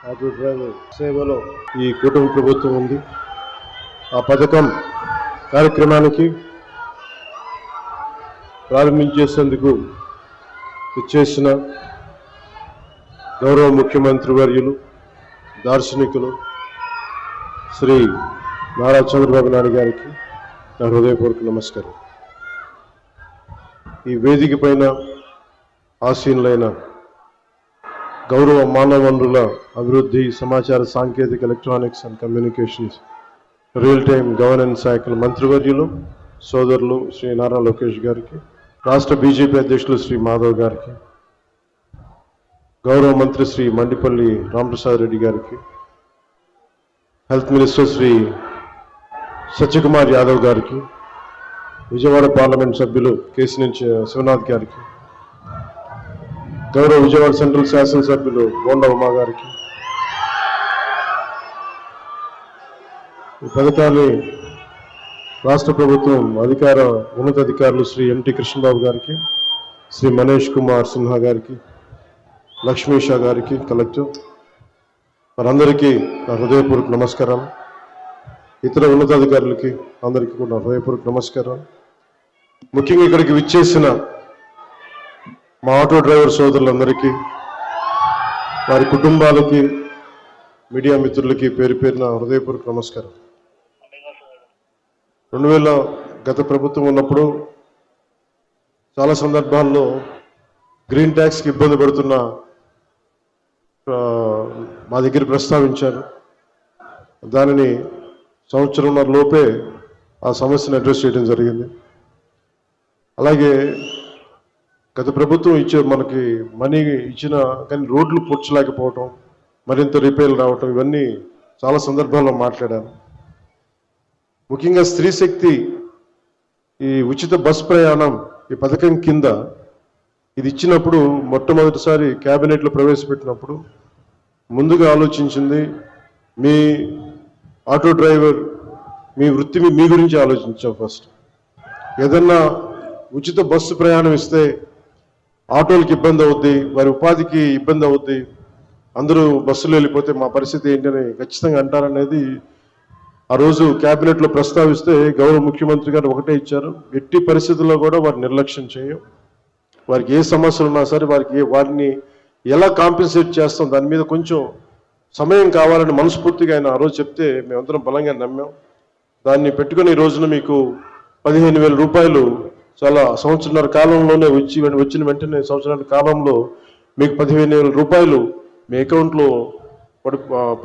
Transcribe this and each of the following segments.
Auto driver సేవలో ఈ కూటమి ప్రభుత్వం ఉంది. ఆ పథకం కార్యక్రమానికి ప్రారంభించేందుకు ఇచ్చేసిన గౌరవ ముఖ్యమంత్రి వర్యులు దార్శనికులు శ్రీ నారా చంద్రబాబు నాయుడు గారికి నా హృదయపూర్వక నమస్కారం. ఈ వేదిక పైన ఆసీనులైన గౌరవ మానవ వనరుల అభివృద్ధి, సమాచార సాంకేతిక, electronics and communications, real time governance శాఖల మంత్రివర్యులు సోదరులు శ్రీ నారా లోకేష్ గారికి, రాష్ట్ర బీజేపీ అధ్యక్షులు శ్రీ మాధవ్ గారికి, గౌరవ మంత్రి శ్రీ మండిపల్లి రామప్రసాద్ రెడ్డి గారికి, హెల్త్ మినిస్టర్ శ్రీ సత్యకుమార్ యాదవ్ గారికి, విజయవాడ పార్లమెంట్ సభ్యులు కేసినేని శివనాథ్ గారికి, గౌరవ విజయవాడ సెంట్రల్ శాసనసభ్యులు బోండా ఉమా గారికి, ఈ పథకాన్ని రాష్ట్ర ప్రభుత్వం ఉన్నతాధికారులు శ్రీ ఎంటి కృష్ణబాబు గారికి, శ్రీ మనీష్ కుమార్ సిన్హా గారికి, లక్ష్మీషా గారికి, కలెక్టర్ వారందరికీ నా హృదయపూర్వక నమస్కారం. ఇతర ఉన్నతాధికారులకి అందరికీ కూడా నా హృదయపూర్వక నమస్కారం. ముఖ్యంగా ఇక్కడికి విచ్చేసిన మా ఆటో డ్రైవర్ సోదరులందరికీ, వారి కుటుంబాలకి, మీడియా మిత్రులకి పేరు పేరున హృదయపూర్వక నమస్కారం. 2000 గత ప్రభుత్వం ఉన్నప్పుడు చాలా సందర్భాల్లో గ్రీన్ ట్యాక్స్కి ఇబ్బంది పడుతున్న మా దగ్గర ప్రస్తావించారు. దానిని సంవత్సరంన్నర లోపే ఆ సమస్యను అడ్రస్ చేయడం జరిగింది. అలాగే గత ప్రభుత్వం మనకి మనీ ఇచ్చిన కానీ రోడ్లు పూడ్చలేకపోవటం, మరింత రిపేర్లు రావటం, ఇవన్నీ చాలా సందర్భాల్లో మాట్లాడాను. ముఖ్యంగా స్త్రీ శక్తి ఈ ఉచిత బస్ ప్రయాణం ఈ పథకం కింద ఇది ఇచ్చినప్పుడు మొట్టమొదటిసారి క్యాబినెట్లో ప్రవేశపెట్టినప్పుడు ముందుగా ఆలోచించింది మీ ఆటో డ్రైవర్ మీ వృత్తి మీ గురించి ఆలోచించాం. ఫస్ట్ ఏదన్నా ఉచిత బస్సు ప్రయాణం ఇస్తే ఆటోలకి ఇబ్బంది అవుద్ది, వారి ఉపాధికి ఇబ్బంది అవుద్ది, అందరూ బస్సులో వెళ్ళిపోతే మా పరిస్థితి ఏంటని ఖచ్చితంగా అంటారనేది ఆ రోజు క్యాబినెట్లో ప్రస్తావిస్తే గౌరవ ముఖ్యమంత్రి గారు ఒకటే ఇచ్చారు, ఎట్టి పరిస్థితుల్లో కూడా వారిని నిర్లక్ష్యం చేయం, వారికి ఏ సమస్యలు ఉన్నా సరే వారిని ఎలా కాంపెన్సేట్ చేస్తాం దాని మీద కొంచెం సమయం కావాలని మనస్ఫూర్తిగా ఆయన ఆ రోజు చెప్తే మేమందరం బలంగా నమ్మాం. దాన్ని పెట్టుకుని ఈ రోజున మీకు 15,000 రూపాయలు చాలా సంవత్సరాల కాలంలోనే వచ్చిన వెంటనే సంవత్సరాల కాలంలో మీకు 15,000 రూపాయలు మీ అకౌంట్లో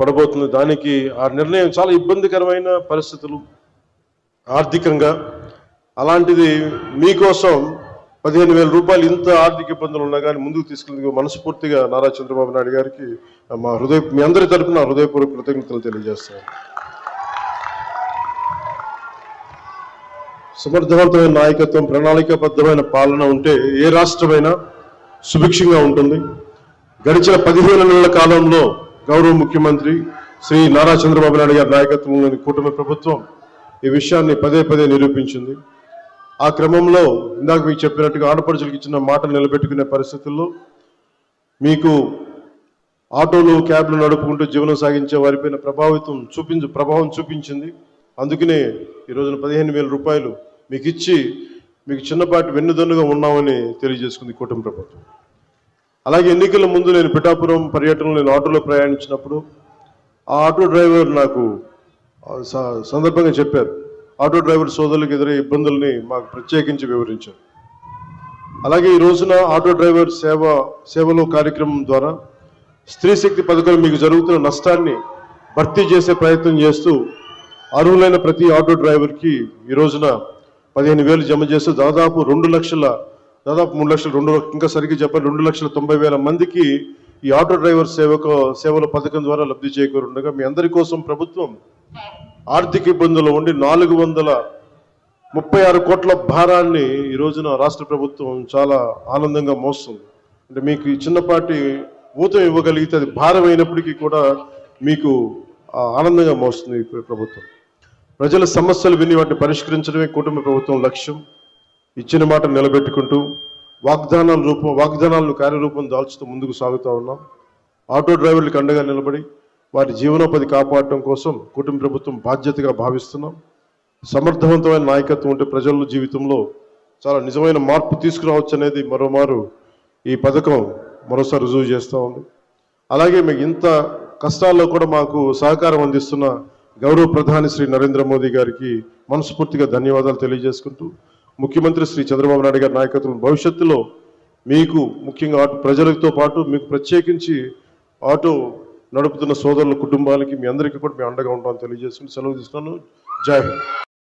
పడబోతుంది. దానికి ఆ నిర్ణయం చాలా ఇబ్బందికరమైన పరిస్థితులు ఆర్థికంగా, అలాంటిది మీకోసం 15,000 రూపాయలు ఇంత ఆర్థిక ఇబ్బందులు ఉన్నా కానీ ముందుకు తీసుకెళ్ళి మనస్ఫూర్తిగా నారా చంద్రబాబు నాయుడు గారికి మీ అందరి తరపున హృదయపూర్వక కృతజ్ఞతలు తెలియజేస్తాను. సమర్థవంతమైన నాయకత్వం, ప్రణాళికాబద్ధమైన పాలన ఉంటే ఏ రాష్ట్రమైనా సుభిక్షంగా ఉంటుంది. గడిచిన 15 నెలల కాలంలో గౌరవ ముఖ్యమంత్రి శ్రీ నారా చంద్రబాబు నాయుడు గారి నాయకత్వంలోని కూటమి ప్రభుత్వం ఈ విషయాన్ని పదే పదే నిరూపించింది. ఆ క్రమంలో ఇందాక మీకు చెప్పినట్టుగా ఆడపడుచులకు ఇచ్చిన మాటలు నిలబెట్టుకునే పరిస్థితుల్లో మీకు ఆటోలు, క్యాబ్లు నడుపుకుంటూ జీవనం సాగించే వారిపైన ప్రభావం చూపించింది. అందుకనే ఈ రోజున 15,000 రూపాయలు మీకు ఇచ్చి మీకు చిన్నపాటి వెన్నుదన్నుగా ఉన్నామని తెలియజేసుకుంది కూటమి ప్రభుత్వం. అలాగే ఎన్నికల ముందు నేను పిఠాపురం పర్యటనలో నేను ఆటోలో ప్రయాణించినప్పుడు ఆ ఆటో డ్రైవర్ నాకు సందర్భంగా చెప్పారు, ఆటో డ్రైవర్ సోదరులకు ఎదురే ఇబ్బందుల్ని మాకు ప్రత్యేకించి వివరించారు. అలాగే ఈ రోజున ఆటో డ్రైవర్ సేవలో కార్యక్రమం ద్వారా స్త్రీ శక్తి పథకం మీకు జరుగుతున్న నష్టాన్ని భర్తీ చేసే ప్రయత్నం చేస్తూ అర్హులైన ప్రతి ఆటో డ్రైవర్కి ఈ రోజున 15,000 జమ చేస్తూ దాదాపు 3 లక్షల ఇంకా సరిగ్గా చెప్పాలి 2,90,000 మందికి ఈ ఆటో డ్రైవర్ సేవల పథకం ద్వారా లబ్ధి చేకూరుండగా మీ అందరి కోసం ప్రభుత్వం ఆర్థిక ఇబ్బందులు ఉండి 436 కోట్ల భారాన్ని ఈ రోజున రాష్ట్ర ప్రభుత్వం చాలా ఆనందంగా మోస్తుంది. అంటే మీకు ఈ చిన్నపాటి ఊతం ఇవ్వగలిగితే అది భారం అయినప్పటికీ కూడా మీకు ఆనందంగా మోస్తుంది ఈ ప్రభుత్వం. ప్రజల సమస్యలు విని వాటిని పరిష్కరించడమే కూటమి ప్రభుత్వం లక్ష్యం. ఇచ్చిన మాట నిలబెట్టుకుంటూ వాగ్దానాలను కార్యరూపం దాల్చుతూ ముందుకు సాగుతూ ఉన్నాం. ఆటో డ్రైవర్లకు అండగా నిలబడి వారి జీవనోపాధి కాపాడటం కోసం కుటుంబ ప్రభుత్వం బాధ్యతగా భావిస్తున్నాం. సమర్థవంతమైన నాయకత్వం ఉంటే ప్రజల జీవితంలో చాలా నిజమైన మార్పు తీసుకురావచ్చు అనేది మరోమారు ఈ పథకం మరోసారి రుజువు చేస్తూ ఉంది. అలాగే మీకు ఇంత కష్టాల్లో కూడా మాకు సహకారం అందిస్తున్న గౌరవ ప్రధాని శ్రీ నరేంద్ర మోదీ గారికి మనస్ఫూర్తిగా ధన్యవాదాలు తెలియజేసుకుంటూ, ముఖ్యమంత్రి శ్రీ చంద్రబాబు నాయుడు గారి నాయకత్వం భవిష్యత్తులో మీకు ముఖ్యంగా ప్రజలతో పాటు మీకు ప్రత్యేకించి ఆటో నడుపుతున్న సోదరుల కుటుంబాలకి మీ అందరికీ కూడా మేము అండగా ఉంటామని తెలియజేసుకుంటూ సెలవు తీసుకున్నాను. జై హింద్.